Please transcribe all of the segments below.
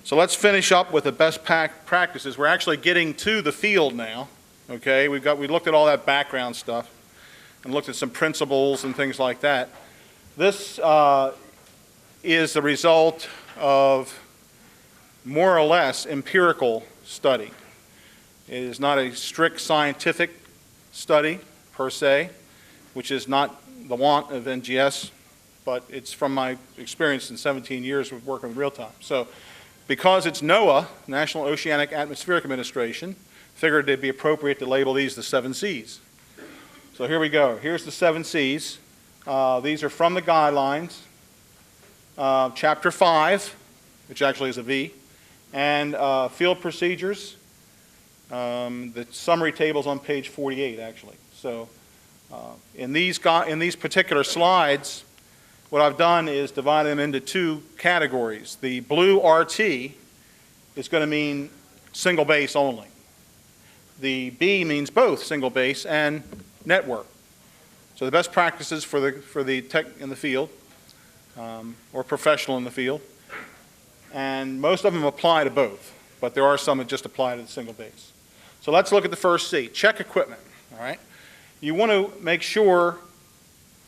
So let's finish up with the best practices. We're actually getting to the field now. Okay, we looked at all that background stuff and looked at some principles and things like that. This is the result of more or less empirical study. It is not a strict scientific study per se, which is not the want of NGS, but it's from my experience in 17 years of working with real time. So because it's NOAA, National Oceanic Atmospheric Administration, figured it'd be appropriate to label these the 7 Cs. So here we go. Here's the 7 Cs. These are from the guidelines, Chapter 5, which actually is a V, and field procedures. The summary table's on page 48, actually. So in these particular slides, what I've done is divide them into 2 categories. The blue RT is going to mean single base only. The B means both single base and network. So the best practices for the tech in the field or professional in the field. And most of them apply to both, but there are some that just apply to the single base. So let's look at the first C, check equipment, all right? You want to make sure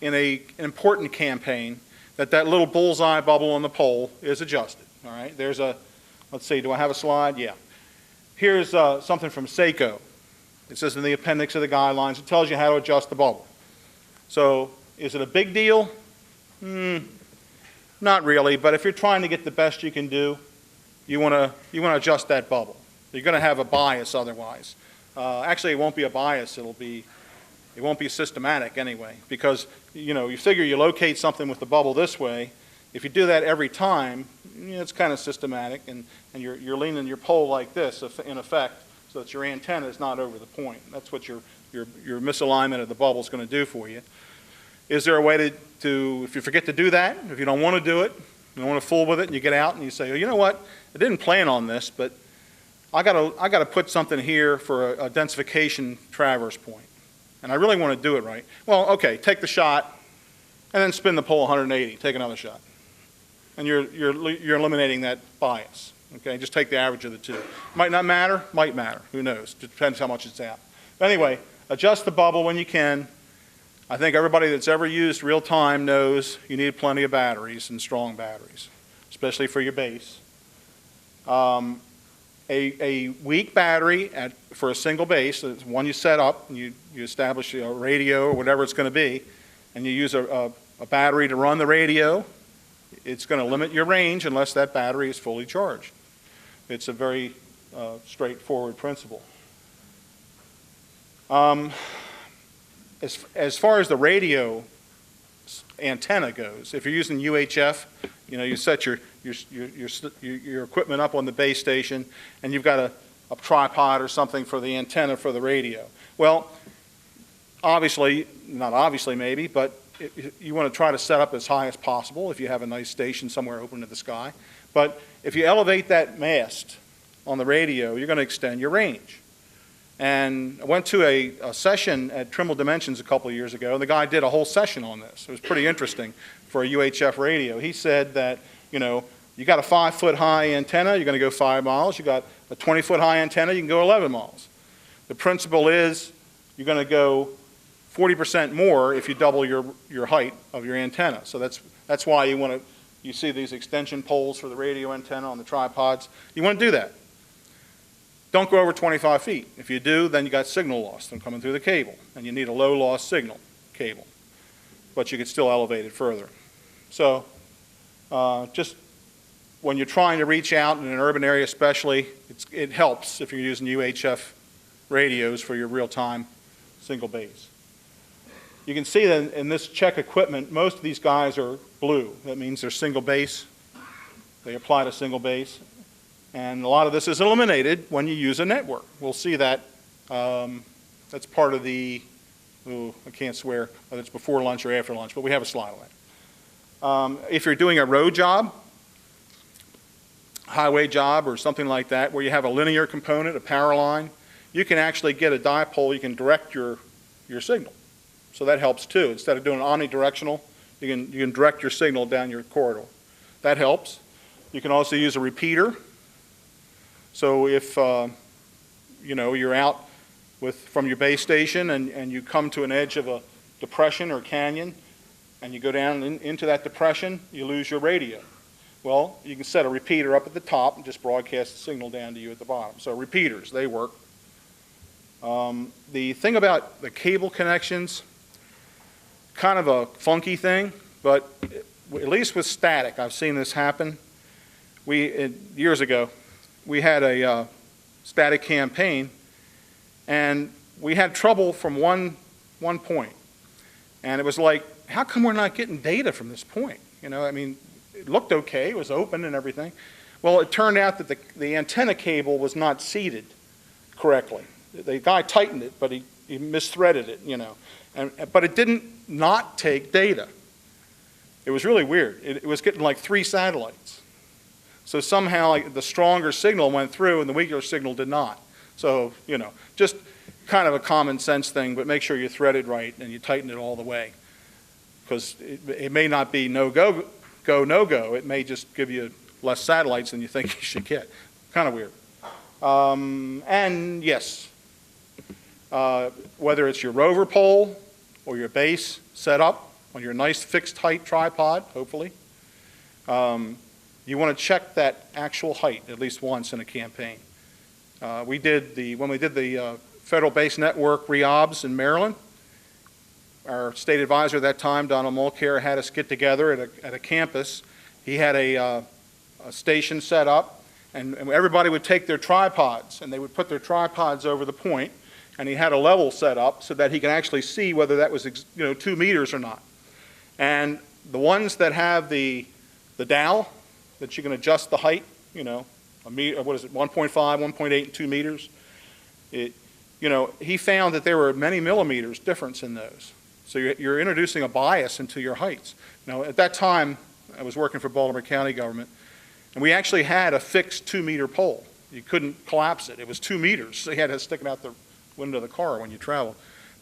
in an important campaign that little bullseye bubble on the pole is adjusted, all right? There's a, let's see, do I have a slide? Yeah. Here's something from SACO. It says in the appendix of the guidelines, it tells you how to adjust the bubble. So is it a big deal? Not really, but if you're trying to get the best you can do, you want to adjust that bubble. You're going to have a bias otherwise. Actually, it won't be a bias. It won't be systematic anyway, because you figure you locate something with the bubble this way. If you do that every time, it's kind of systematic, and you're leaning your pole like this in effect, so that your antenna is not over the point. That's what your misalignment of the bubble is going to do for you. Is there a way to, if you forget to do that, if you don't want to do it, you don't want to fool with it, and you get out and you say, oh, you know what, I didn't plan on this, but I got to put something here for a densification traverse point, and I really want to do it right. Well, okay, take the shot, and then spin the pole 180. Take another shot, and you're eliminating that bias. Okay, just take the average of the two. Might not matter, might matter. Who knows? Depends how much it's out. But anyway, adjust the bubble when you can. I think everybody that's ever used real time knows you need plenty of batteries and strong batteries, especially for your base. A weak battery for a single base, one you set up, and you establish a radio or whatever it's going to be, and you use a battery to run the radio, it's going to limit your range unless that battery is fully charged. It's a very straightforward principle. As far as the radio antenna goes, if you're using UHF, you set your equipment up on the base station, and you've got a tripod or something for the antenna for the radio. Well, obviously, not obviously maybe, but you want to try to set up as high as possible if you have a nice station somewhere open to the sky. But if you elevate that mast on the radio, you're going to extend your range. And I went to a session at Trimble Dimensions a couple of years ago, and the guy did a whole session on this. It was pretty interesting for a UHF radio. He said that, you got a 5-foot high antenna, you're going to go 5 miles. You got a 20-foot high antenna, you can go 11 miles. The principle is you're going to go 40% more if you double your height of your antenna. So that's why you see these extension poles for the radio antenna on the tripods. You want to do that. Don't go over 25 feet. If you do, then you got signal loss from coming through the cable, and you need a low loss signal cable. But you could still elevate it further. So just when you're trying to reach out in an urban area especially, it helps if you're using UHF radios for your real-time single base. You can see that in this check equipment, most of these guys are blue. That means they're single base. They apply to single base. And a lot of this is eliminated when you use a network. We'll see that. That's part of the, I can't swear whether it's before lunch or after lunch, but we have a slide on that. If you're doing a road job, highway job or something like that, where you have a linear component, a power line, you can actually get a dipole, you can direct your signal. So that helps too. Instead of doing omnidirectional, you can direct your signal down your corridor. That helps. You can also use a repeater. So if you're out from your base station and you come to an edge of a depression or canyon and you go down into that depression, you lose your radio. Well, you can set a repeater up at the top and just broadcast the signal down to you at the bottom. So repeaters, they work. The thing about the cable connections, kind of a funky thing, but at least with static, I've seen this happen. Years ago, we had a static campaign, and we had trouble from one point. And it was like, how come we're not getting data from this point? It looked okay, it was open and everything. Well, it turned out that the antenna cable was not seated correctly. The guy tightened it, but he misthreaded it, but it didn't not take data. It was really weird. It was getting like 3 satellites. So somehow the stronger signal went through and the weaker signal did not. So, just kind of a common sense thing, but make sure you thread it right and you tighten it all the way. Because it may not be no-go, no-go. It may just give you less satellites than you think you should get. Kind of weird. And yes, whether it's your rover pole or your base set up on your nice fixed height tripod, hopefully, you want to check that actual height at least once in a campaign. When we did the Federal Base Network reobs in Maryland, our state advisor at that time, Donald Mulcair, had us get together at a campus. He had a station set up, and everybody would take their tripods, and they would put their tripods over the point, and he had a level set up so that he could actually see whether that was 2 meters or not. And the ones that have the dowel, that you can adjust the height, a meter, what is it, 1.5, 1.8, and 2 meters. He found that there were many millimeters difference in those. So you're introducing a bias into your heights. At that time, I was working for Baltimore County government, and we actually had a fixed 2-meter pole. You couldn't collapse it. It was 2 meters, so you had to stick it out the window of the car when you traveled.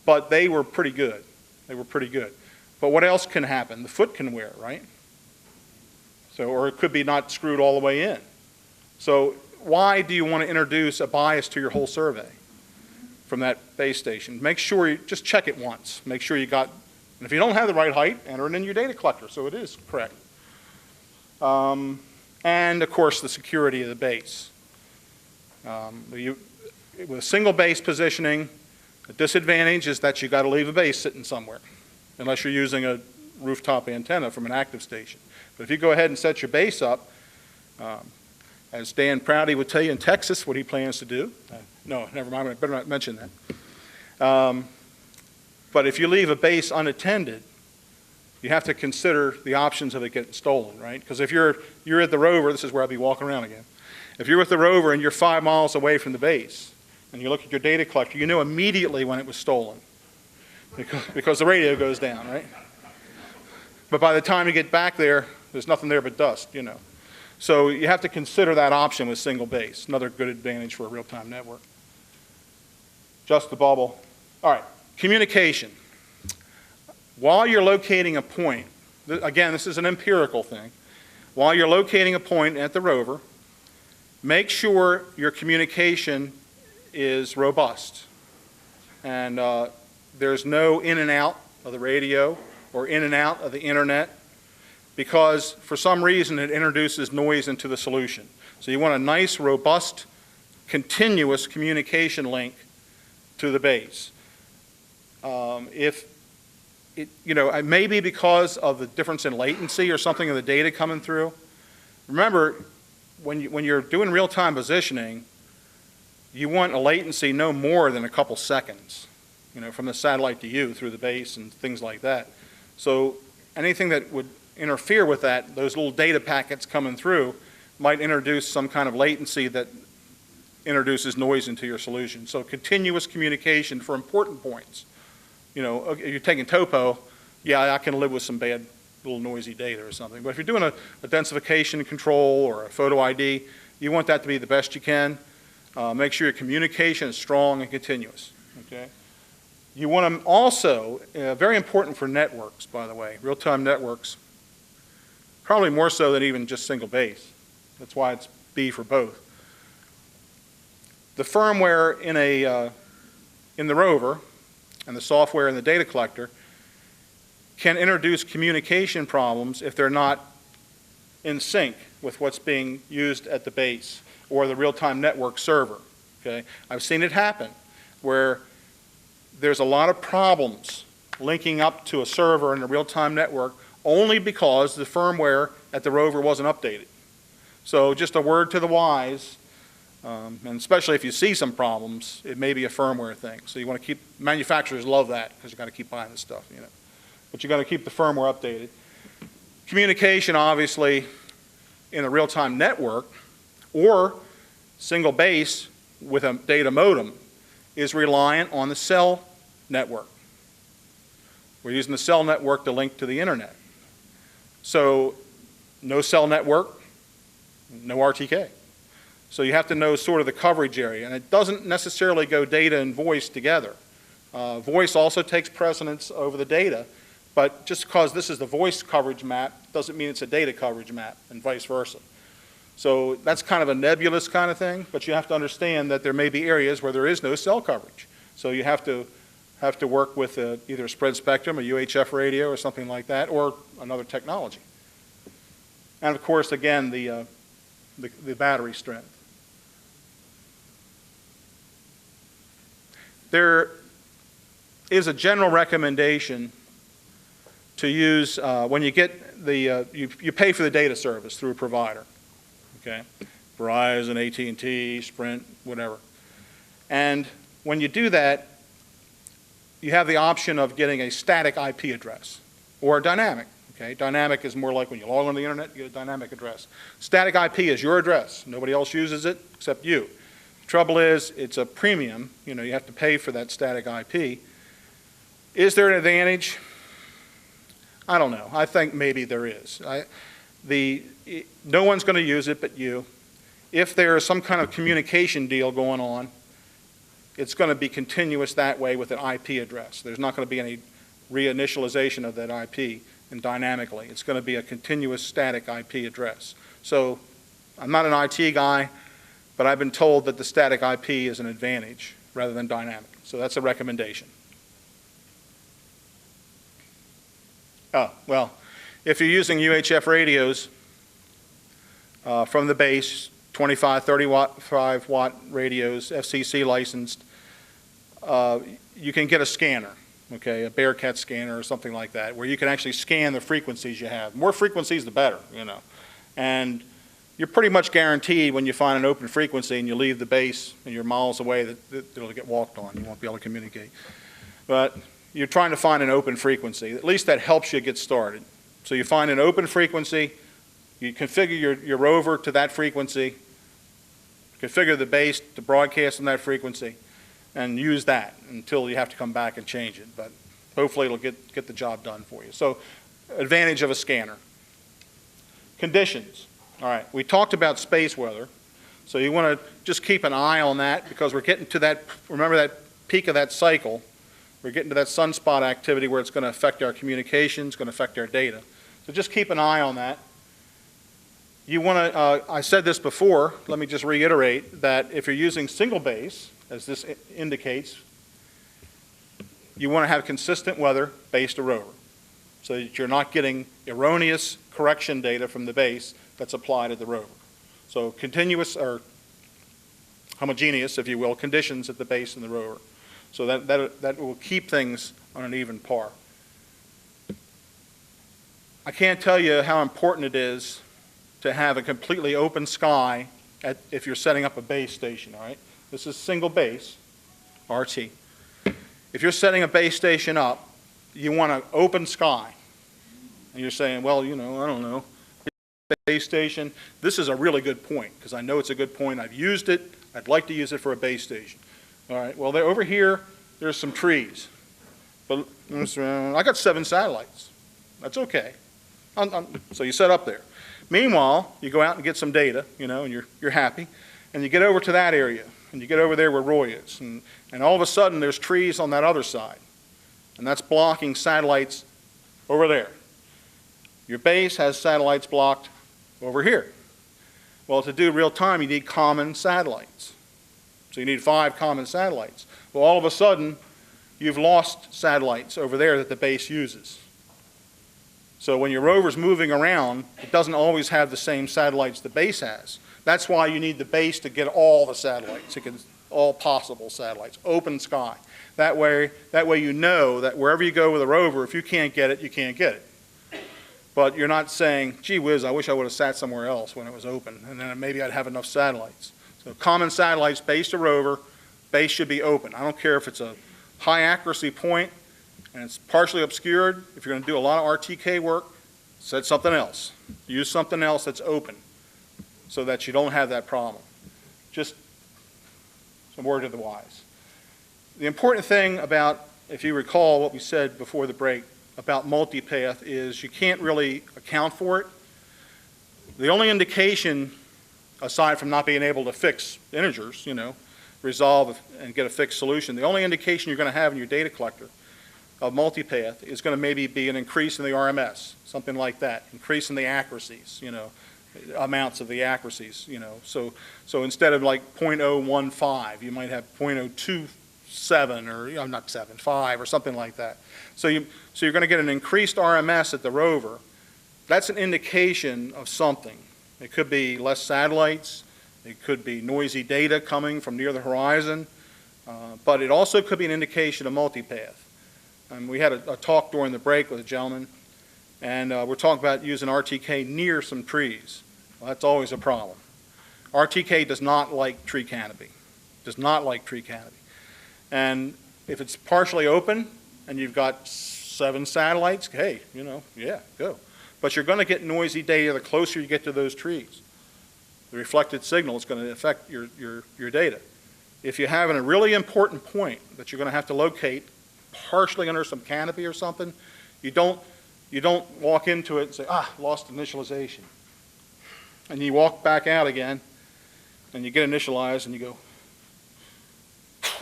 But they were pretty good. They were pretty good. But what else can happen? The foot can wear, right? Or it could be not screwed all the way in. So why do you want to introduce a bias to your whole survey from that base station? Make sure you just check it once. Make sure you got, and if you don't have the right height, enter it in your data collector so it is correct. And of course the security of the base. With single base positioning, the disadvantage is that you got to leave a base sitting somewhere, unless you're using a rooftop antenna from an active station. But if you go ahead and set your base up, as Dan Prouty would tell you in Texas what he plans to do. No, never mind, I better not mention that. But if you leave a base unattended, you have to consider the options of it getting stolen, right? Because if you're at the rover, this is where I'll be walking around again. If you're with the rover and you're 5 miles away from the base, and you look at your data collector, you know immediately when it was stolen, because the radio goes down, right? But by the time you get back there, there's nothing there but dust, So you have to consider that option with single base. Another good advantage for a real-time network. Just the bubble. All right, communication. While you're locating a point, again, this is an empirical thing. While you're locating a point at the rover, make sure your communication is robust. And there's no in and out of the radio or in and out of the internet, because for some reason it introduces noise into the solution. So you want a nice, robust, continuous communication link to the base. It may be because of the difference in latency or something of the data coming through. Remember, when you're doing real-time positioning, you want a latency no more than a couple seconds, from the satellite to you through the base and things like that. So anything that would interfere with that, those little data packets coming through, might introduce some kind of latency that introduces noise into your solution. So continuous communication for important points. If you're taking topo, yeah, I can live with some bad little noisy data or something. But if you're doing a densification control or a photo ID, you want that to be the best you can. Make sure your communication is strong and continuous. Okay. You want them also, very important for networks, by the way, real-time networks, probably more so than even just single base. That's why it's B for both. the firmware in the rover and the software in the data collector can introduce communication problems if they're not in sync with what's being used at the base or the real-time network server. Okay? I've seen it happen where there's a lot of problems linking up to a server in a real-time network only because the firmware at the rover wasn't updated. So just a word to the wise, and especially if you see some problems, it may be a firmware thing. So you want to keep, manufacturers love that because you got to keep buying this stuff, you know. But you got to keep the firmware updated. Communication, obviously, in a real-time network or single base with a data modem is reliant on the cell network. We're using the cell network to link to the internet. So no cell network, no RTK. So you have to know sort of the coverage area, and it doesn't necessarily go data and voice together. Voice also takes precedence over the data, but just because this is the voice coverage map doesn't mean it's a data coverage map, and vice versa. So that's kind of a nebulous kind of thing, but you have to understand that there may be areas where there is no cell coverage. So you have to work with either a spread spectrum, a UHF radio, or something like that, or another technology. And of course, again, the battery strength. There is a general recommendation to use when you get the you pay for the data service through a provider, okay, Verizon, AT&T, Sprint, whatever. And when you do that, you have the option of getting a static IP address or a dynamic. Okay, dynamic is more like when you log on the internet, you get a dynamic address. Static IP is your address. Nobody else uses it except you. The trouble is, it's a premium. You know, you have to pay for that static IP. Is there an advantage? I don't know. I think maybe there is. No one's going to use it but you. If there is some kind of communication deal going on, it's going to be continuous that way with an IP address. There's not going to be any reinitialization of that IP and dynamically. It's going to be a continuous static IP address. So I'm not an IT guy, but I've been told that the static IP is an advantage rather than dynamic. So that's a recommendation. Oh, well, if you're using UHF radios from the base, 25, 35 watt radios, FCC licensed, you can get a scanner, okay, a Bearcat scanner or something like that, where you can actually scan the frequencies you have. More frequencies, the better, you know. And you're pretty much guaranteed when you find an open frequency and you leave the base and you're miles away that it'll get walked on. You won't be able to communicate. But you're trying to find an open frequency. At least that helps you get started. So you find an open frequency, you configure your rover to that frequency, configure the base to broadcast on that frequency, and use that until you have to come back and change it. But hopefully it'll get the job done for you. So advantage of a scanner. Conditions. All right, we talked about space weather. So you want to just keep an eye on that because we're getting to that, remember that peak of that cycle. We're getting to that sunspot activity where it's going to affect our communications, going to affect our data. So just keep an eye on that. You want to, I said this before, let me just reiterate that if you're using single base, as this indicates, you want to have consistent weather based to rover so that you're not getting erroneous correction data from the base that's applied at the rover. So continuous or homogeneous, if you will, conditions at the base and the rover. So that will keep things on an even par. I can't tell you how important it is to have a completely open sky if you're setting up a base station, all right? This is single base, RT. If you're setting a base station up, you want an open sky. And you're saying, well, you know, I don't know. Base station, this is a really good point because I know it's a good point. I've used it. I'd like to use it for a base station. All right, well, over here, there's some trees. But I got 7 satellites. That's okay. So you set up there. Meanwhile, you go out and get some data, you know, and you're happy. And you get over to that area. And you get over there where Roy is. And all of a sudden, there's trees on that other side. And that's blocking satellites over there. Your base has satellites blocked over here. Well, to do real time, you need common satellites. So you need 5 common satellites. Well, all of a sudden, you've lost satellites over there that the base uses. So when your rover's moving around, it doesn't always have the same satellites the base has. That's why you need the base to get all the satellites, all possible satellites, open sky. That way you know that wherever you go with a rover, if you can't get it, you can't get it. But you're not saying, gee whiz, I wish I would have sat somewhere else when it was open, and then maybe I'd have enough satellites. So common satellites, base to rover, base should be open. I don't care if it's a high accuracy point and it's partially obscured. If you're going to do a lot of RTK work, set something else. Use something else that's open so that you don't have that problem. Just some word to the wise. The important thing about, if you recall what we said before the break about multipath, is you can't really account for it. The only indication, aside from not being able to fix integers, resolve and get a fixed solution, the only indication you're going to have in your data collector of multipath is going to maybe be an increase in the RMS, something like that, increase in the accuracies, amounts of the accuracies, So instead of like 0.015, you might have 0.027 or not 7, 5 or something like that. So you're going to get an increased RMS at the rover. That's an indication of something. It could be less satellites. It could be noisy data coming from near the horizon. But it also could be an indication of multipath. We had a talk during the break with a gentleman, and we're talking about using RTK near some trees. Well, that's always a problem. RTK does not like tree canopy. Does not like tree canopy. And if it's partially open and you've got 7 satellites, hey, yeah, go. But you're going to get noisy data the closer you get to those trees. The reflected signal is going to affect your data. If you have a really important point that you're going to have to locate partially under some canopy or something, you don't walk into it and say, lost initialization. And you walk back out again, and you get initialized, and you go,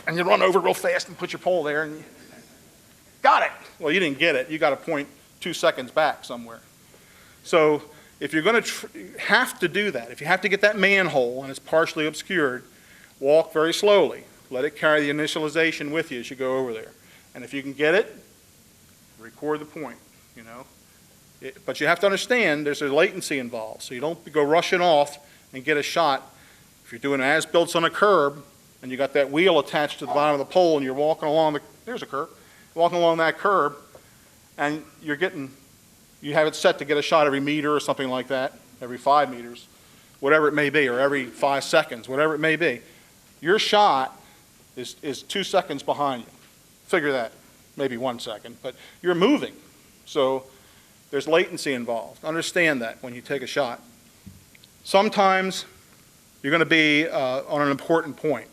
and you run over real fast and put your pole there, and you got it. Well, you didn't get it. You got a point 2 seconds back somewhere. So if you're going to have to do that, if you have to get that manhole and it's partially obscured, walk very slowly. Let it carry the initialization with you as you go over there. And if you can get it, record the point, But you have to understand there's a latency involved, so you don't go rushing off and get a shot. If you're doing as-built on a curb and you got that wheel attached to the bottom of the pole and you're walking along there's a curb, walking along that curb, and you have it set to get a shot every meter or something like that, every 5 meters, whatever it may be, or every 5 seconds, whatever it may be. Your shot is 2 seconds behind you. Figure that, maybe 1 second, but you're moving. So there's latency involved. Understand that when you take a shot. Sometimes you're going to be on an important point.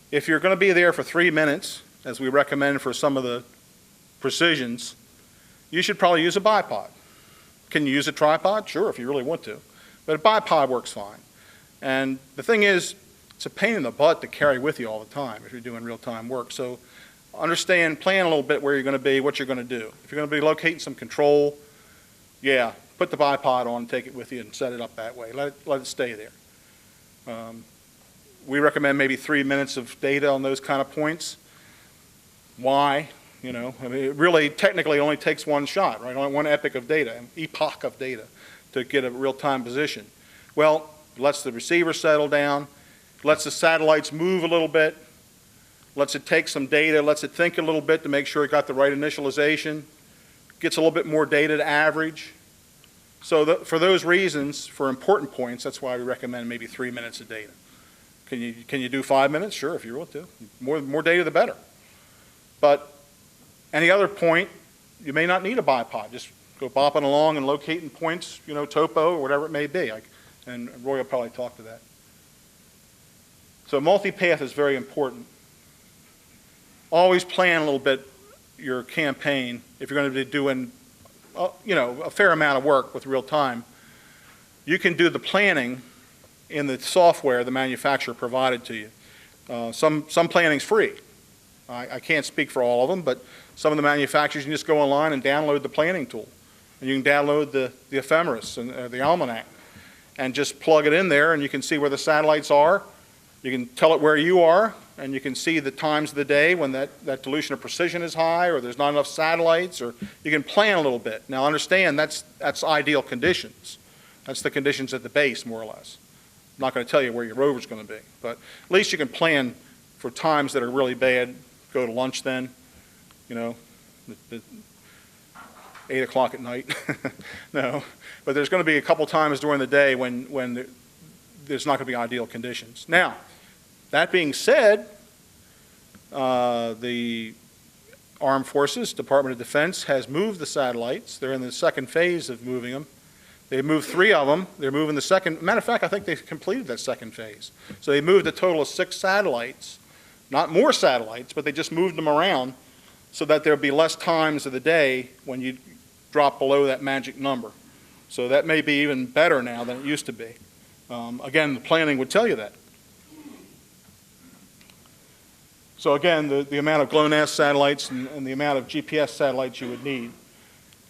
If you're going to be there for 3 minutes, as we recommend for some of the precisions, you should probably use a bipod. Can you use a tripod? Sure, if you really want to. But a bipod works fine. And the thing is, it's a pain in the butt to carry with you all the time if you're doing real-time work. So understand, plan a little bit where you're going to be, what you're going to do. If you're going to be locating some control, yeah, put the bipod on, take it with you, and set it up that way. Let it stay there. We recommend maybe 3 minutes of data on those kind of points. Why? It really technically only takes one shot, right? Only one epoch of data, an epoch of data to get a real-time position. Well, it lets the receiver settle down, lets the satellites move a little bit, lets it take some data, lets it think a little bit to make sure it got the right initialization, gets a little bit more data to average. So for those reasons, for important points, that's why we recommend maybe 3 minutes of data. Can you do 5 minutes? Sure, if you want to. More data, the better. But any other point, you may not need a bipod. Just go bopping along and locating points, topo or whatever it may be. And Roy will probably talk to that. So multipath is very important. Always plan a little bit your campaign if you're going to be doing, a fair amount of work with real time. You can do the planning in the software the manufacturer provided to you. Some planning's free. I can't speak for all of them, but some of the manufacturers, you can just go online and download the planning tool. And you can download the ephemeris and the almanac and just plug it in there, and you can see where the satellites are. You can tell it where you are, and you can see the times of the day when that dilution of precision is high, or there's not enough satellites, or you can plan a little bit. Now understand, that's ideal conditions. That's the conditions at the base, more or less. I'm not going to tell you where your rover's going to be, but at least you can plan for times that are really bad. Go to lunch then, you know, 8 o'clock at night. No, but there's going to be a couple times during the day when there's not going to be ideal conditions. Now, that being said, the Armed Forces, Department of Defense, has moved the satellites. They're in the second phase of moving them. They've moved 3 of them. They're moving the second. Matter of fact, I think they've completed that second phase. So they moved a total of 6 satellites, not more satellites, but they just moved them around so that there'll be less times of the day when you drop below that magic number. So that may be even better now than it used to be. Again, the planning would tell you that. So again, the amount of GLONASS satellites and the amount of GPS satellites you would need.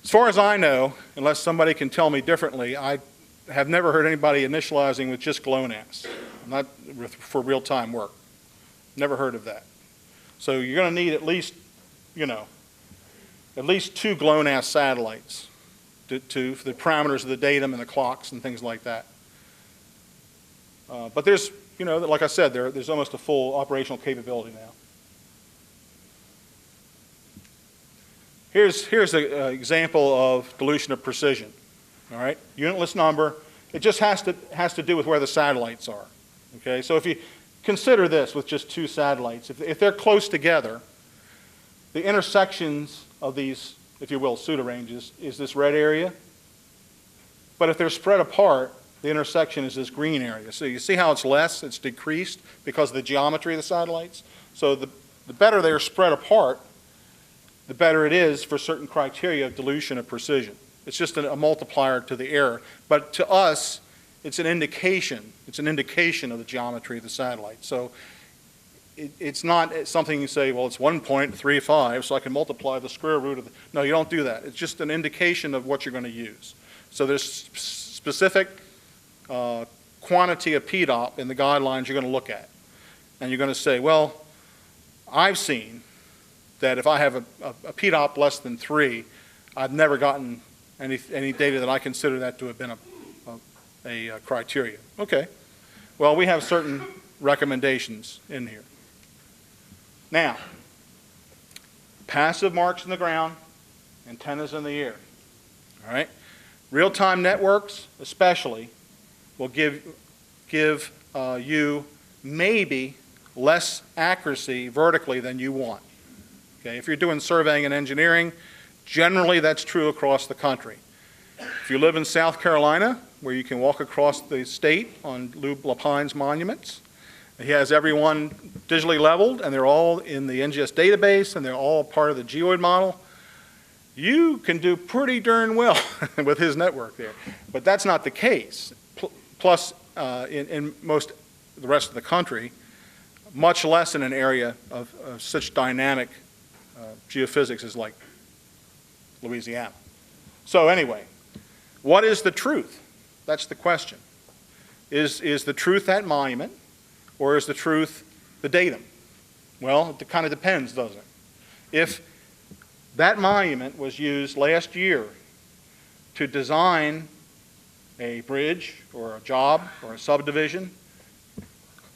As far as I know, unless somebody can tell me differently, I have never heard anybody initializing with just GLONASS, not for real-time work. Never heard of that. So you're going to need at least, you know, at least 2 GLONASS satellites for the parameters of the datum and the clocks and things like that. But there's, you know, like I said, there's almost a full operational capability now. Here's an example of dilution of precision. All right, unitless number. It just has to do with where the satellites are. Okay, so if you consider this with just 2 satellites, if they're close together, the intersections of these, if you will, pseudoranges is this red area. But if they're spread apart, the intersection is this green area. So you see how it's less, it's decreased because of the geometry of the satellites. So the better they're spread apart, the better it is for certain criteria of dilution of precision. It's just a multiplier to the error. But to us, it's an indication. It's an indication of the geometry of the satellite. So it's not something you say, well, it's 1.35, so I can multiply the square root of the... No, you don't do that. It's just an indication of what you're going to use. So there's specific quantity of PDOP in the guidelines you're going to look at. And you're going to say, well, I've seen that if I have a PDOP less than 3, I've never gotten any data that I consider that to have been a criteria. Okay. Well, we have certain recommendations in here. Now, passive marks in the ground, antennas in the air. All right? Real-time networks, especially, will give you maybe less accuracy vertically than you want. Okay? If you're doing surveying and engineering, generally that's true across the country. If you live in South Carolina, where you can walk across the state on Lou Lapine's monuments, he has everyone digitally leveled, and they're all in the NGS database, and they're all part of the geoid model. You can do pretty darn well with his network there. But that's not the case. Plus, in most of the rest of the country, much less in an area of such dynamic geophysics as like Louisiana. So anyway, what is the truth? That's the question. Is the truth that monument, or is the truth the datum? Well, it kind of depends, doesn't it? If that monument was used last year to design a bridge or a job or a subdivision,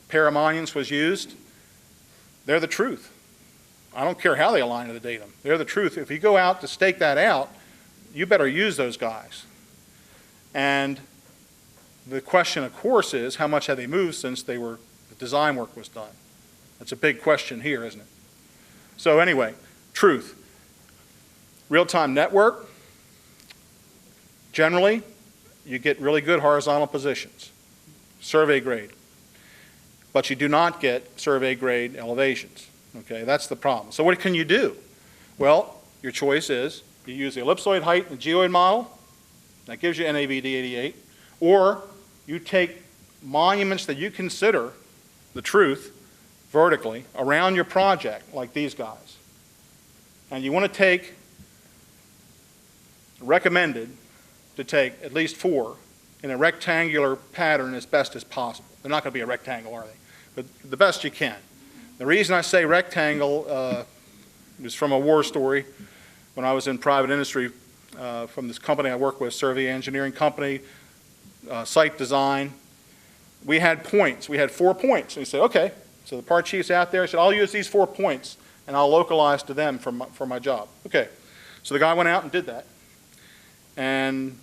pair of monuments was used, they're the truth. I don't care how they align to the datum. They're the truth. If you go out to stake that out, you better use those guys. And the question, of course, is how much have they moved since the design work was done? That's a big question here, isn't it? So anyway, truth. Real-time network, generally, you get really good horizontal positions, survey grade. But you do not get survey grade elevations. Okay, that's the problem. So what can you do? Well, your choice is you use the ellipsoid height in the geoid model. That gives you NAVD 88. Or you take monuments that you consider the truth vertically around your project, like these guys. And you want to take, recommended to take at least 4 in a rectangular pattern as best as possible. They're not going to be a rectangle, are they? but the best you can. The reason I say rectangle is from a war story. When I was in private industry, from this company I work with, survey engineering company, site design, we had points. We had 4 points. And he said, okay. So the part chief's out there. I said, I'll use these 4 points, and I'll localize to them for my job. Okay. So the guy went out and did that. And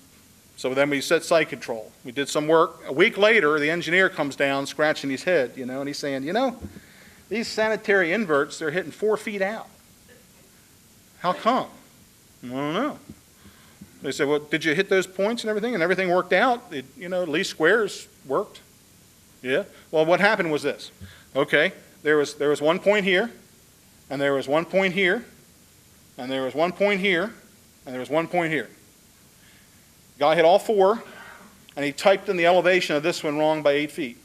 so then we set site control. We did some work. A week later, the engineer comes down scratching his head, and he's saying, these sanitary inverts, they're hitting 4 feet out. How come? I don't know. They said, well, did you hit those points and everything? And everything worked out. Least squares worked. Yeah. Well, what happened was this. Okay, there was 1 point here, and there was 1 point here, and there was 1 point here, and there was 1 point here. Guy hit all 4, and he typed in the elevation of this one wrong by 8 feet.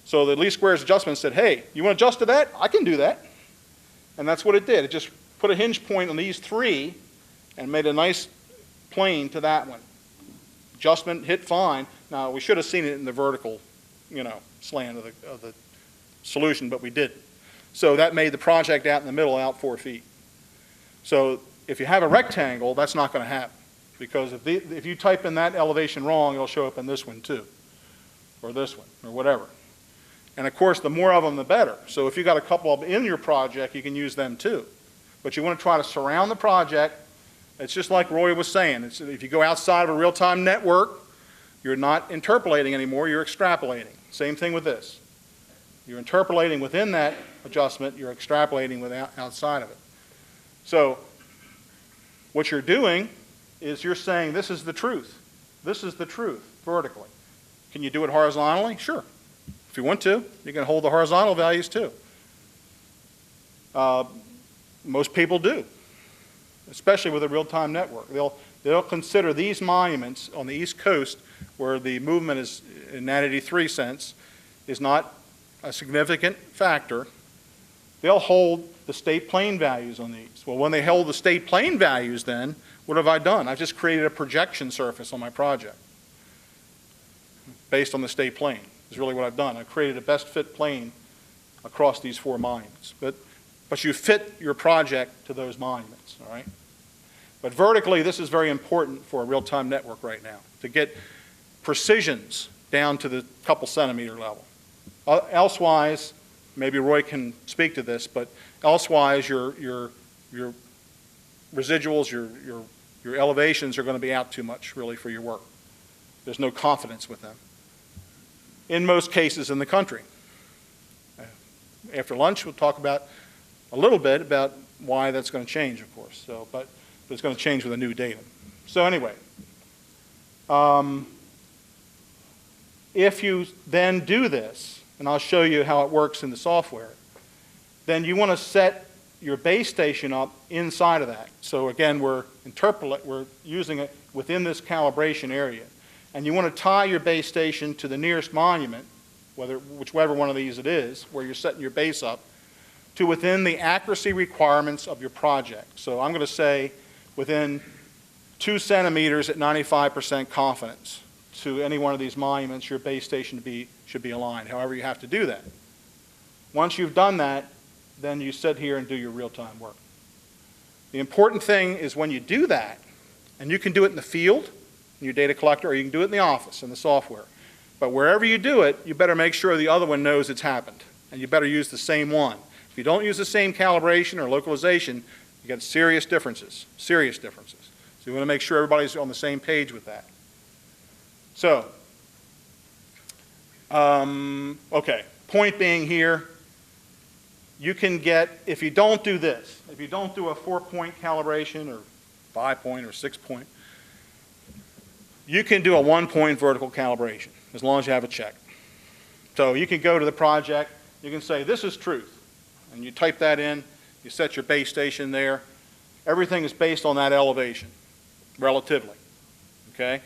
So the least squares adjustment said, hey, you want to adjust to that? I can do that. And that's what it did. It just put a hinge point on these 3 and made a nice plane to that one. Adjustment hit fine. Now, we should have seen it in the vertical, slant of the solution, but we didn't. So that made the project out in the middle out 4 feet. So if you have a rectangle, that's not going to happen. Because if you type in that elevation wrong, it'll show up in this one too, or this one, or whatever. And of course, the more of them, the better. So if you've got a couple of them in your project, you can use them too. But you want to try to surround the project. It's just like Roy was saying. If you go outside of a real-time network, you're not interpolating anymore, you're extrapolating. Same thing with this. You're interpolating within that adjustment, you're extrapolating outside of it. So what you're doing is you're saying this is the truth. This is the truth, vertically. Can you do it horizontally? Sure. If you want to, you can hold the horizontal values too. Most people do, especially with a real-time network. They'll consider these monuments on the East Coast where the movement is, in that 83 sense, is not a significant factor. They'll hold the state plane values on these. Well, when they hold the state plane values then, what have I done? I've just created a projection surface on my project based on the state plane is really what I've done. I've created a best fit plane across these 4 monuments. But you fit your project to those monuments, all right? But vertically, this is very important for a real-time network right now, to get precisions down to the couple centimeter level. Elsewise, maybe Roy can speak to this, but elsewise your residuals, your elevations are going to be out too much, really, for your work. There's no confidence with them. In most cases in the country. After lunch, we'll talk about a little bit about why that's going to change, of course. So, but it's going to change with the new data. So anyway, if you then do this, and I'll show you how it works in the software, then you want to set your base station up inside of that. So again, we're using it within this calibration area. And you want to tie your base station to the nearest monument, whichever one of these it is, where you're setting your base up, to within the accuracy requirements of your project. So I'm going to say within 2 centimeters at 95% confidence to any one of these monuments, your base station should be aligned. However, you have to do that. Once you've done that, then you sit here and do your real-time work. The important thing is when you do that, and you can do it in the field, in your data collector, or you can do it in the office, in the software. But wherever you do it, you better make sure the other one knows it's happened. And you better use the same one. If you don't use the same calibration or localization, you get serious differences. Serious differences. So you want to make sure everybody's on the same page with that. So, okay, point being here, you can get, if you don't do this, if you don't do a 4-point calibration or 5-point or 6-point, you can do a 1-point vertical calibration as long as you have a check. So you can go to the project, you can say this is truth, and you type that in, you set your base station there. Everything is based on that elevation, relatively, okay?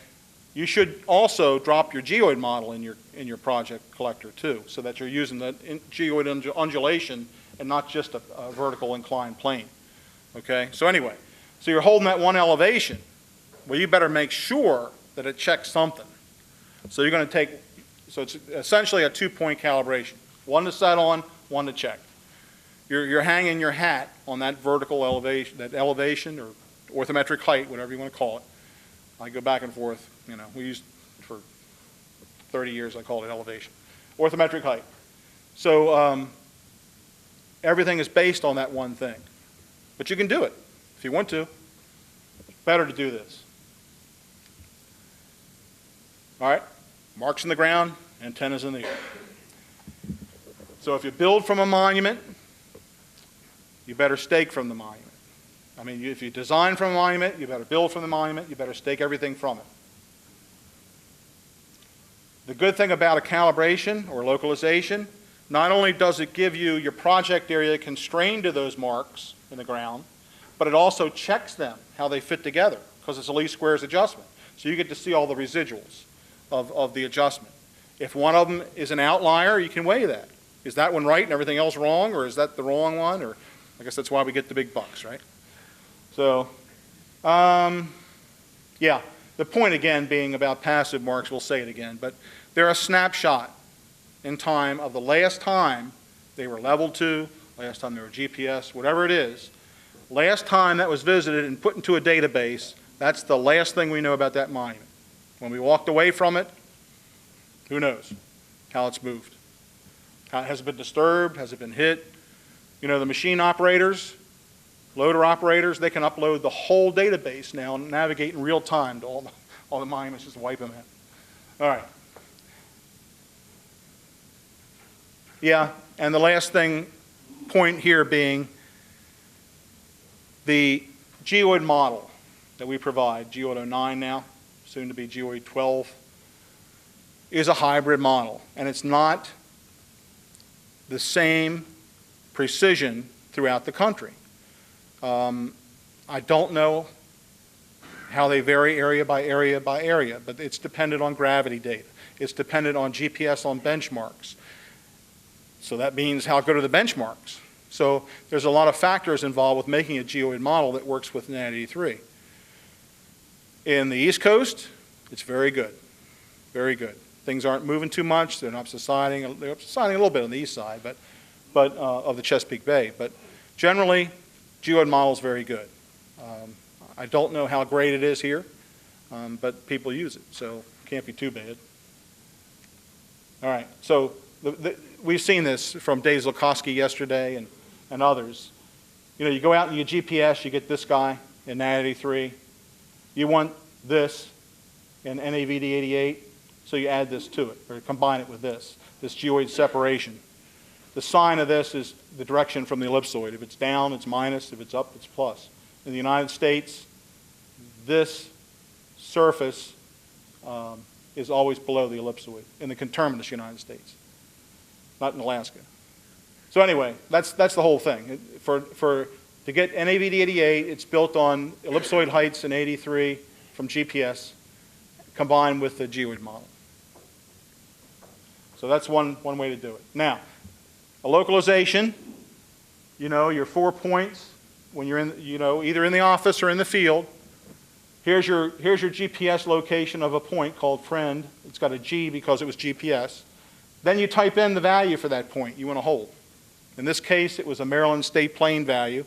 You should also drop your geoid model in your project collector too, so that you're using the geoid undulation and not just a vertical inclined plane, okay? So anyway, so you're holding that one elevation. Well, you better make sure that it checks something. So you're going to take So it's essentially a 2-point calibration. One to set on, one to check. You're hanging your hat on that vertical elevation or orthometric height, whatever you want to call it. I go back and forth. We used for 30 years, I called it elevation. Orthometric height. So everything is based on that one thing. But you can do it if you want to. It's better to do this. All right, marks in the ground, antennas in the air. So if you build from a monument, you better stake from the monument. I mean, if you design from a monument, you better build from the monument, you better stake everything from it. The good thing about a calibration or localization, not only does it give you your project area constrained to those marks in the ground, but it also checks them, how they fit together, because it's a least squares adjustment. So you get to see all the residuals of the adjustment. If one of them is an outlier, you can weigh that. Is that one right and everything else wrong, or is that the wrong one? Or I guess that's why we get the big bucks, right? So, yeah, the point again being about passive marks, we'll say it again, but they're a snapshot in time of the last time they were leveled to, last time they were GPS, whatever it is. Last time that was visited and put into a database, that's the last thing we know about that monument. When we walked away from it, who knows how it's moved? Has it been disturbed? Has it been hit? The machine operators, loader operators, they can upload the whole database now and navigate in real time to all the monuments, just wipe them out. All right. Yeah, and the last point here being the geoid model that we provide, geoid 09 now, soon to be geoid 12, is a hybrid model. And it's not the same precision throughout the country. I don't know how they vary area by area by area, but it's dependent on gravity data. It's dependent on GPS on benchmarks. So that means how good are the benchmarks? So there's a lot of factors involved with making a geoid model that works with NAD 83. In the East Coast, it's very good, very good. Things aren't moving too much. They're not subsiding. They're subsiding a little bit on the east side, but of the Chesapeake Bay. But generally, geoid model is very good. I don't know how great it is here, but people use it, so it can't be too bad. All right, so we've seen this from Dave Zlokowski yesterday and others. You go out and you GPS, you get this guy in NAD 83. You want this in NAVD88, so you add this to it, or combine it with this geoid separation. The sign of this is the direction from the ellipsoid. If it's down, it's minus. If it's up, it's plus. In the United States, this surface is always below the ellipsoid in the conterminous United States, not in Alaska. So anyway, that's the whole thing. To get NAVD88, it's built on ellipsoid heights in 83 from GPS combined with the geoid model. So that's one way to do it. Now, a localization, your 4 points when you're in, either in the office or in the field. Here's your GPS location of a point called friend. It's got a G because it was GPS. Then you type in the value for that point you want to hold. In this case, it was a Maryland State Plane value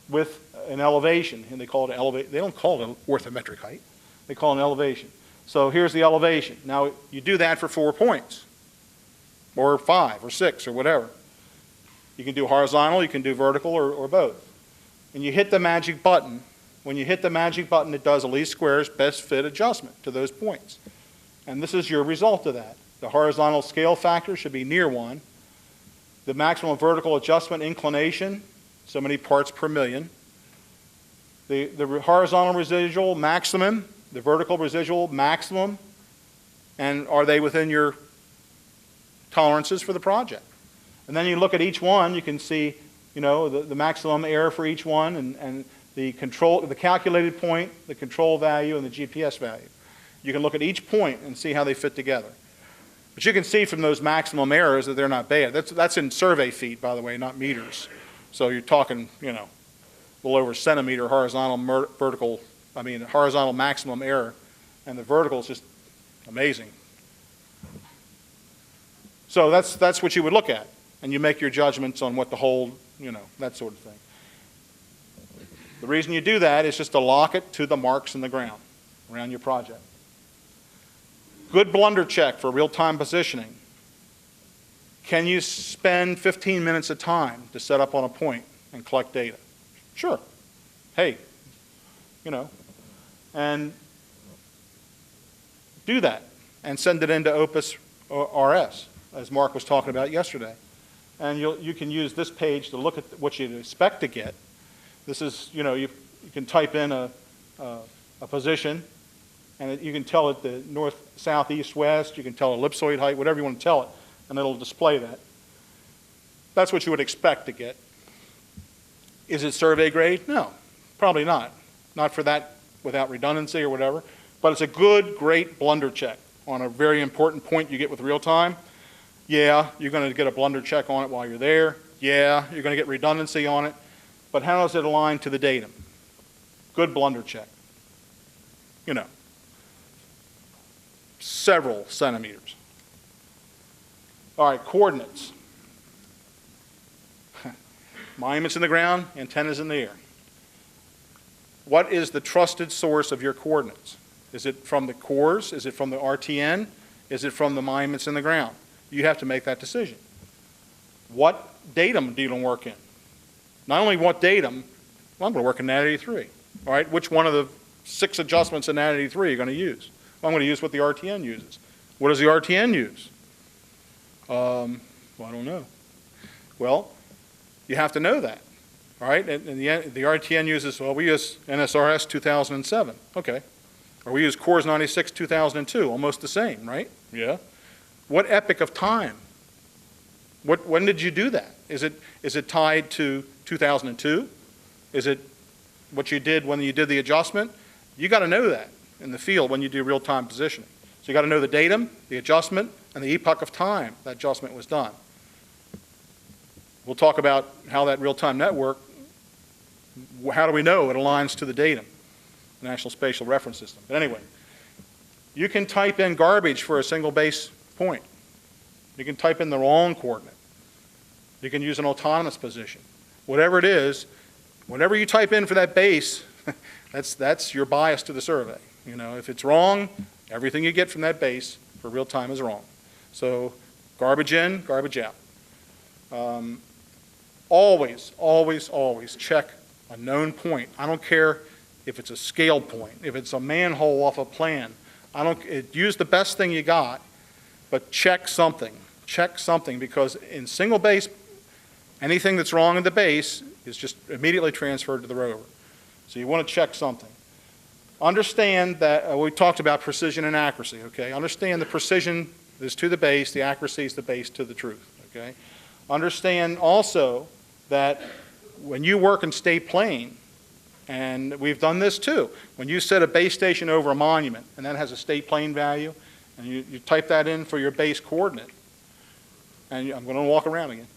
with an elevation, and they call it elevation. They don't call it orthometric height. They call it an elevation. So here's the elevation. Now you do that for 4 points, or 5, or 6, or whatever. You can do horizontal, you can do vertical, or both. And you hit the magic button. When you hit the magic button, it does a least squares best fit adjustment to those points. And this is your result of that. The horizontal scale factor should be near 1. The maximum vertical adjustment inclination, so many parts per million. The horizontal residual maximum, the vertical residual maximum, and are they within your tolerances for the project? And then you look at each one, you can see, the maximum error for each one, and the calculated point, the control value, and the GPS value. You can look at each point and see how they fit together. But you can see from those maximum errors that they're not bad. That's in survey feet, by the way, not meters. So you're talking, a little over centimeter horizontal horizontal maximum error, and the vertical is just amazing. So that's what you would look at, and you make your judgments on what to hold, that sort of thing. The reason you do that is just to lock it to the marks in the ground around your project. Good blunder check for real-time positioning. Can you spend 15 minutes of time to set up on a point and collect data? Sure. Hey, and do that and send it into Opus RS, as Mark was talking about yesterday. And you can use this page to look at what you'd expect to get. This is, you can type in a position, and you can tell it the north, south, east, west. You can tell ellipsoid height, whatever you want to tell it, and it'll display that. That's what you would expect to get. Is it survey grade? No, probably not. Not for that without redundancy or whatever. But it's a good, great blunder check on a very important point you get with real time. Yeah, you're going to get a blunder check on it while you're there. Yeah, you're going to get redundancy on it. But how does it align to the datum? Good blunder check. Several centimeters. All right, coordinates. Monuments in the ground, antennas in the air. What is the trusted source of your coordinates? Is it from the cores? Is it from the RTN? Is it from the monuments in the ground? You have to make that decision. What datum do you want to work in? Not only what datum, well, I'm going to work in NAT 83. All right, which one of the 6 adjustments in NAT 83 are you going to use? Well, I'm going to use what the RTN uses. What does the RTN use? Well, I don't know. Well, you have to know that. All right, and the RTN uses, well, we use NSRS 2007. Okay. Or we use Cores 96 2002, almost the same, right? Yeah. What epoch of time? When did you do that? Is it tied to 2002? Is it what you did when you did the adjustment? You got to know that in the field when you do real-time positioning. So you got to know the datum, the adjustment, and the epoch of time that adjustment was done. We'll talk about how that real-time network, how do we know it aligns to the datum, the National Spatial Reference System. But anyway, you can type in garbage for a single base point. You can type in the wrong coordinate. You can use an autonomous position. Whatever it is, whatever you type in for that base, that's your bias to the survey. If it's wrong, everything you get from that base for real time is wrong. So garbage in, garbage out. Always, always, always check a known point. I don't care if it's a scale point, if it's a manhole off a plan. Use the best thing you got, but check something. Check something, because in single base, anything that's wrong in the base is just immediately transferred to the rover. So you want to check something. Understand that we talked about precision and accuracy, okay? Understand the precision is to the base, the accuracy is the base to the truth, okay? Understand also that when you work in state plane, and we've done this too, when you set a base station over a monument and that has a state plane value, and you type that in for your base coordinate, and I'm going to walk around again,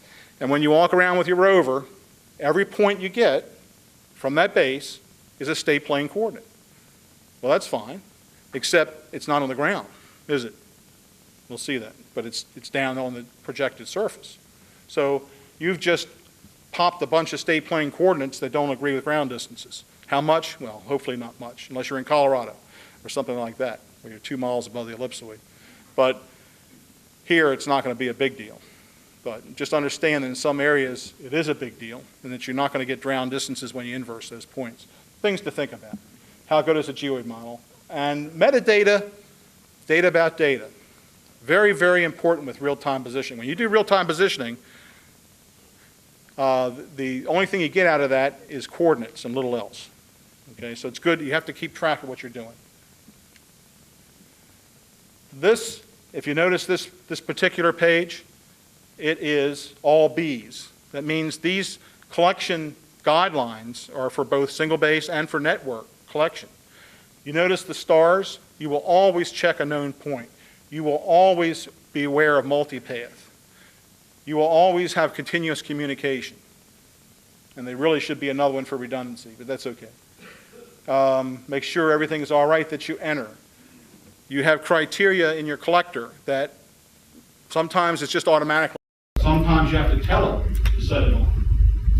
and when you walk around with your rover, every point you get from that base is a state plane coordinate. Well, that's fine, except it's not on the ground, is it? We'll see that, but it's down on the projected surface. So you've just popped a bunch of state plane coordinates that don't agree with ground distances. How much? Well, hopefully not much, unless you're in Colorado or something like that, where you're 2 miles above the ellipsoid. But here, it's not going to be a big deal. But just understand that in some areas, it is a big deal, and that you're not going to get ground distances when you inverse those points. Things to think about. How good is a geoid model? And metadata, data about data. Very, very important with real-time positioning. When you do real-time positioning, the only thing you get out of that is coordinates and little else. Okay, so it's good. You have to keep track of what you're doing. This, if you notice this particular page, it is all Bs. That means these collection guidelines are for both single base and for network collection. You notice the stars, you will always check a known point. You will always be aware of multipath. You will always have continuous communication. And there really should be another one for redundancy, but that's okay. Make sure everything is all right that you enter. You have criteria in your collector that Sometimes it's just automatically. Sometimes you have to tell it to set it on.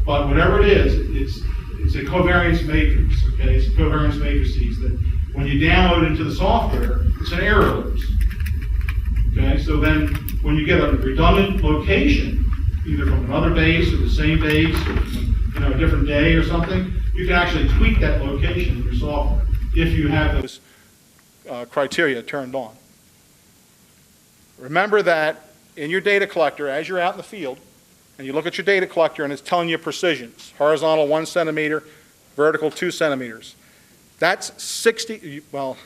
But whatever it is, it's a covariance matrix, okay? It's a covariance matrices that when you download it into the software, it's an error alert. Okay, so then when you get a redundant location, either from another base or the same base or from, a different day or something, you can actually tweak that location in your software if you have those criteria turned on. Remember that in your data collector, as you're out in the field, and you look at your data collector and it's telling you precisions, horizontal 1 centimeter, vertical 2 centimeters. That's 60, well,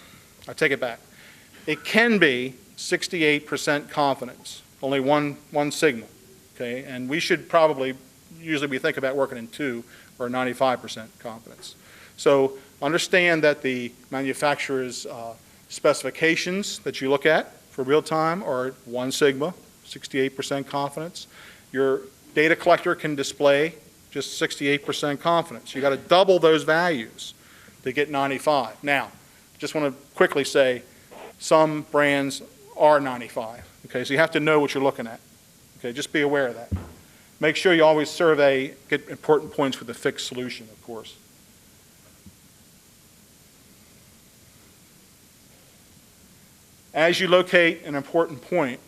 I take it back. It can be 68% confidence, only one sigma, okay? And we should probably, usually we think about working in 2 or 95% confidence. So understand that the manufacturer's specifications that you look at for real time are 1 sigma, 68% confidence. Your data collector can display just 68% confidence. You got to double those values to get 95. Now, just want to quickly say some brands are 95. Okay, so you have to know what you're looking at. Okay, just be aware of that. Make sure you always survey, get important points with a fixed solution, of course. As you locate an important point,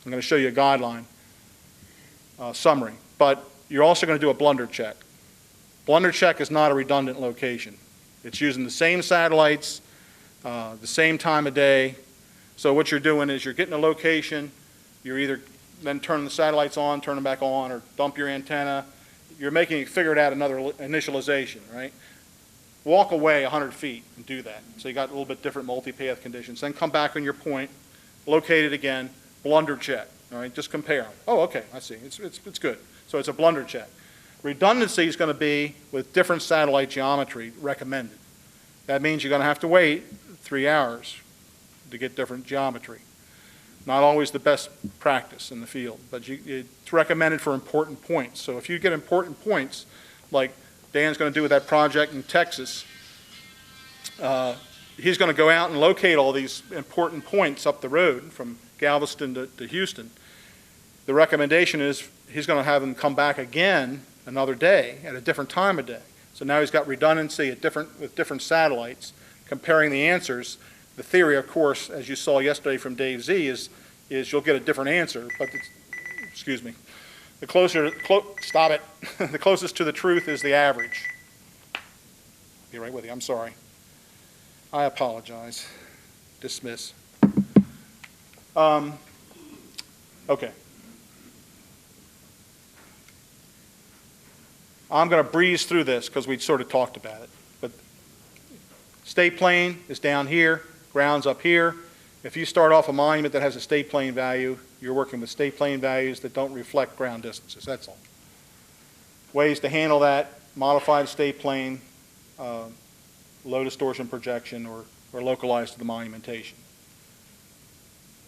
I'm going to show you a guideline summary, but you're also going to do a blunder check. Blunder check is not a redundant location. It's using the same satellites, the same time of day. So what you're doing is you're getting a location, you're either then turning the satellites on, turn them back on, or dump your antenna. You're making it figure it out another initialization, right? Walk away 100 feet and do that. So you got a little bit different multipath conditions. Then come back on your point, locate it again, blunder check. All right, just compare them. Oh, okay, I see. It's good. So it's a blunder check. Redundancy is going to be with different satellite geometry recommended. That means you're going to have to wait 3 hours to get different geometry. Not always the best practice in the field, but it's recommended for important points. So if you get important points, like Dan's going to do with that project in Texas, he's going to go out and locate all these important points up the road from Galveston to Houston. The recommendation is he's going to have them come back again another day at a different time of day. So now he's got redundancy with different satellites, comparing the answers. The theory, of course, as you saw yesterday from Dave Z, is you'll get a different answer. But excuse me, the stop it. The closest to the truth is the average. I'll be right with you. I'm sorry. I apologize. Dismiss. Okay. I'm going to breeze through this because we sort of talked about it. But state plane is down here, ground's up here. If you start off a monument that has a state plane value, you're working with state plane values that don't reflect ground distances, that's all. Ways to handle that: modified state plane, low distortion projection, or localized to the monumentation.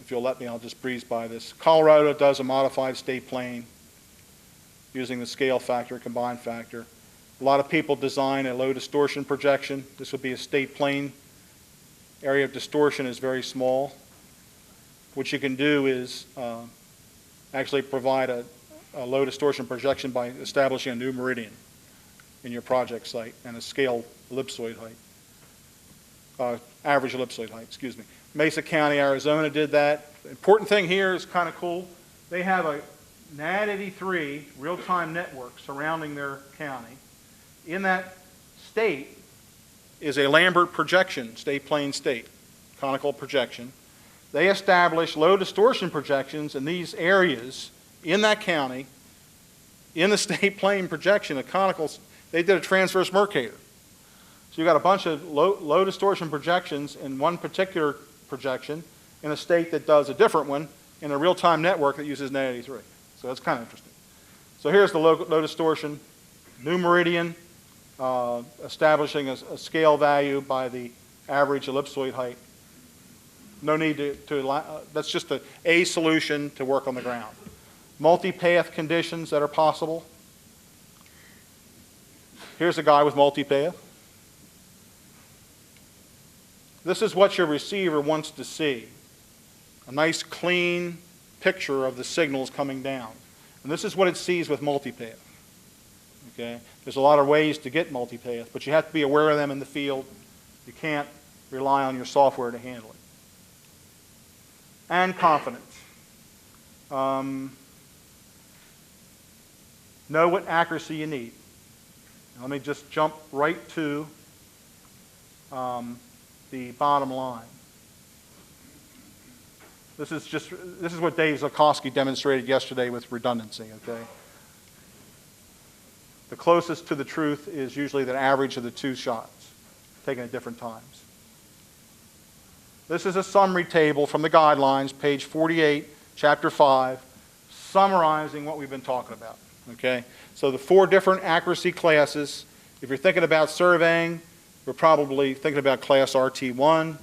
If you'll let me, I'll just breeze by this. Colorado does a modified state plane using the scale factor, combined factor. A lot of people design a low distortion projection. This would be a state plane. Area of distortion is very small. What you can do is actually provide a low distortion projection by establishing a new meridian in your project site and a scale ellipsoid height, average ellipsoid height, excuse me. Mesa County, Arizona did that. The important thing here is kind of cool. They have a NAD83 real-time network surrounding their county. In that state is a Lambert projection, state plane state, conical projection. They establish low distortion projections in these areas in that county, in the state plane projection, a conical. They did a transverse Mercator. So you got a bunch of low distortion projections in one particular projection in a state that does a different one in a real-time network that uses NAD83. So that's kind of interesting. So here's the low distortion, new meridian, establishing a scale value by the average ellipsoid height. No need that's just a solution to work on the ground. Multipath conditions that are possible. Here's a guy with multipath. This is what your receiver wants to see. A nice, clean, picture of the signals coming down. And this is what it sees with Multipath. Okay? There's a lot of ways to get Multipath, but you have to be aware of them in the field. You can't rely on your software to handle it. And confidence. Know what accuracy you need. Let me just jump right to the bottom line. This is what Dave Zukowski demonstrated yesterday with redundancy, okay? The closest to the truth is usually the average of the two shots, taken at different times. This is a summary table from the guidelines, page 48, chapter 5, summarizing what we've been talking about, okay? So the 4 different accuracy classes. If you're thinking about surveying, we're probably thinking about class RT1,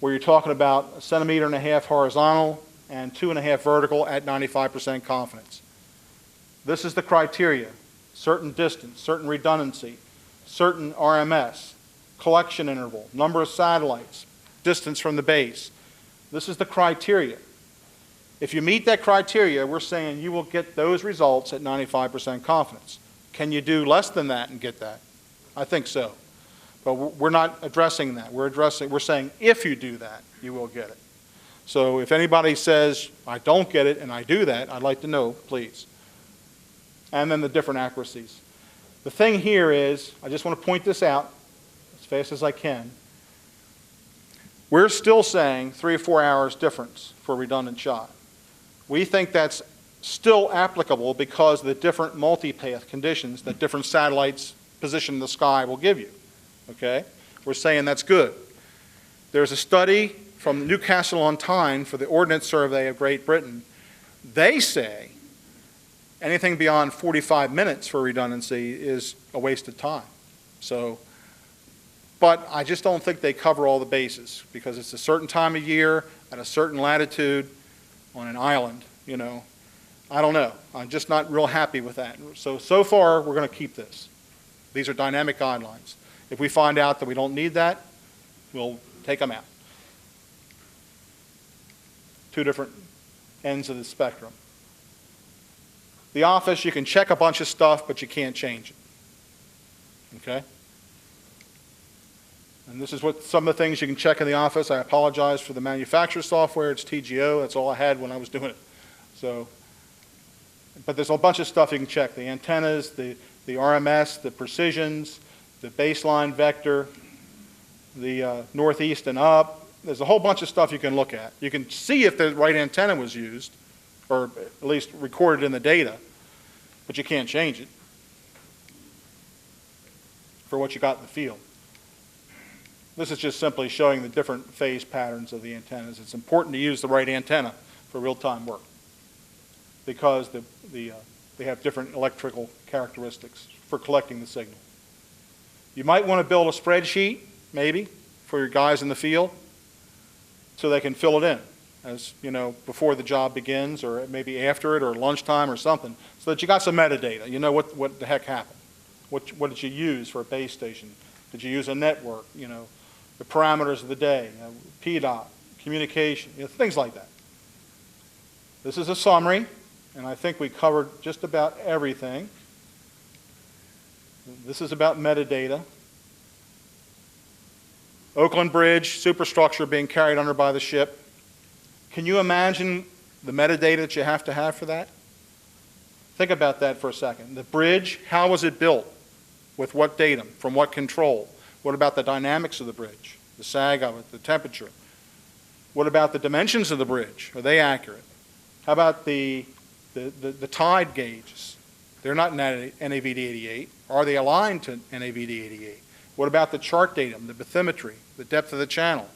where you're talking about 1.5 centimeters horizontal and 2.5 vertical at 95% confidence. This is the criteria: certain distance, certain redundancy, certain RMS, collection interval, number of satellites, distance from the base. This is the criteria. If you meet that criteria, we're saying you will get those results at 95% confidence. Can you do less than that and get that? I think so. But we're not addressing that. We're saying if you do that, you will get it. So if anybody says, I don't get it and I do that, I'd like to know, please. And then the different accuracies. The thing here is, I just want to point this out as fast as I can. We're still saying 3 or 4 hours difference for a redundant shot. We think that's still applicable because of the different multipath conditions that different satellites positioned in the sky will give you. Okay? We're saying that's good. There's a study from Newcastle on Tyne for the Ordnance Survey of Great Britain. They say anything beyond 45 minutes for redundancy is a waste of time. So, but I just don't think they cover all the bases because it's a certain time of year at a certain latitude on an island, you know. I don't know. I'm just not real happy with that. So far, we're going to keep this. These are dynamic guidelines. If we find out that we don't need that, we'll take them out. 2 different ends of the spectrum. The office, you can check a bunch of stuff, but you can't change it. Okay? And this is what some of the things you can check in the office. I apologize for the manufacturer's software. It's TGO. That's all I had when I was doing it. So, but there's a bunch of stuff you can check. The antennas, the RMS, the precisions, the baseline vector, the northeast and up. There's a whole bunch of stuff you can look at. You can see if the right antenna was used, or at least recorded in the data, but you can't change it for what you got in the field. This is just simply showing the different phase patterns of the antennas. It's important to use the right antenna for real-time work because they have different electrical characteristics for collecting the signal. You might want to build a spreadsheet, maybe, for your guys in the field so they can fill it in as, you know, before the job begins or maybe after it or lunchtime or something so that you got some metadata. You know what the heck happened. What did you use for a base station? Did you use a network? You know, the parameters of the day, PDOT, communication, you know, things like that. This is a summary, and I think we covered just about everything. This is about metadata. Oakland Bridge, superstructure being carried under by the ship. Can you imagine the metadata that you have to have for that? Think about that for a second. The bridge, how was it built? With what datum? From what control? What about the dynamics of the bridge? The sag of it, the temperature? What about the dimensions of the bridge? Are they accurate? How about the tide gauges? They're not NAVD88. Are they aligned to NAVD88? What about the chart datum, the bathymetry, the depth of the channel?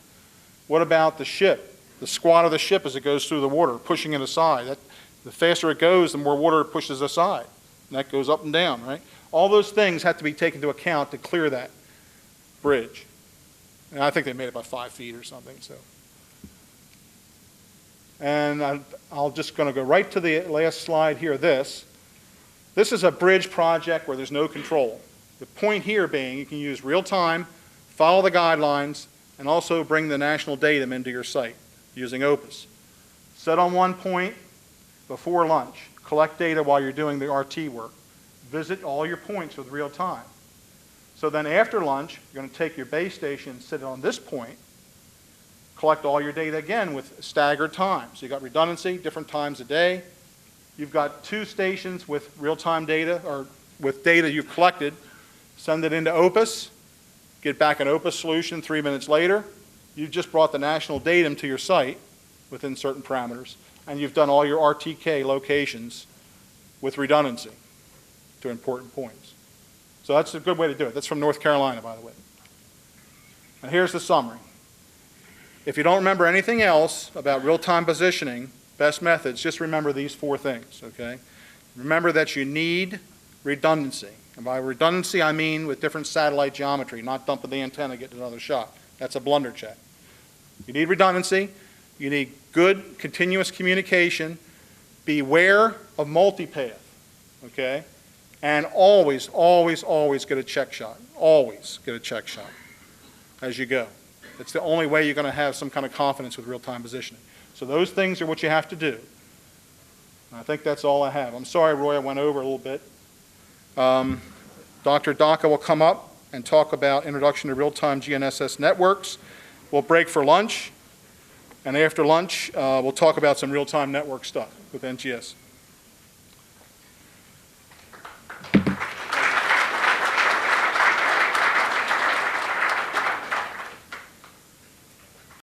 What about the ship, the squat of the ship as it goes through the water, pushing it aside? The faster it goes, the more water it pushes aside. And that goes up and down, right? All those things have to be taken into account to clear that bridge. And I think they made it by 5 feet or something. So, and I'm just going to go right to the last slide here. This is a bridge project where there's no control. The point here being you can use real time, follow the guidelines, and also bring the national datum into your site using Opus. Set on one point before lunch. Collect data while you're doing the RT work. Visit all your points with real time. So then after lunch, you're going to take your base station, sit it on this point, collect all your data again with staggered times. You've got redundancy, different times a day. You've got 2 stations with real-time data, or with data you've collected. Send it into Opus, get back an Opus solution 3 minutes later. You've just brought the national datum to your site within certain parameters, and you've done all your RTK locations with redundancy to important points. So that's a good way to do it. That's from North Carolina, by the way. And here's the summary. If you don't remember anything else about real-time positioning, best methods, just remember these 4 things, okay? Remember that you need redundancy. And by redundancy, I mean with different satellite geometry, not dumping the antenna, getting another shot. That's a blunder check. You need redundancy. You need good continuous communication. Beware of multipath, okay? And always, always, always get a check shot. Always get a check shot as you go. It's the only way you're going to have some kind of confidence with real-time positioning. So those things are what you have to do. And I think that's all I have. I'm sorry, Roy, I went over a little bit. Dr. Daka will come up and talk about introduction to real-time GNSS networks. We'll break for lunch. And after lunch, we'll talk about some real-time network stuff with NGS.